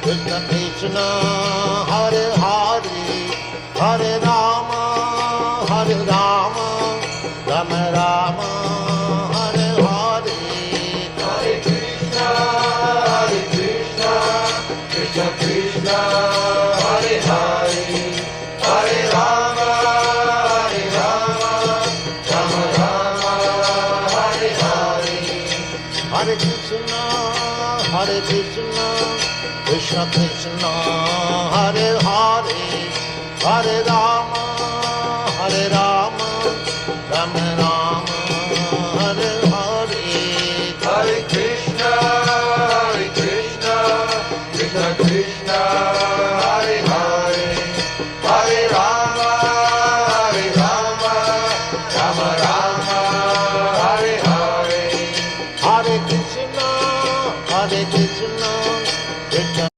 Krishna, Hare Hare, Hare Rama, Rama Rama, Hare Hare. Hare Krishna, Krishna Krishna, Hare Hare, Hare Rama, Rama Rama, Hare Hare. Hare Krishna, Krishna Krishna, Hare Hare, Hare Rama, Rama Rama, Hare Hare. Hare Krishna, Krishna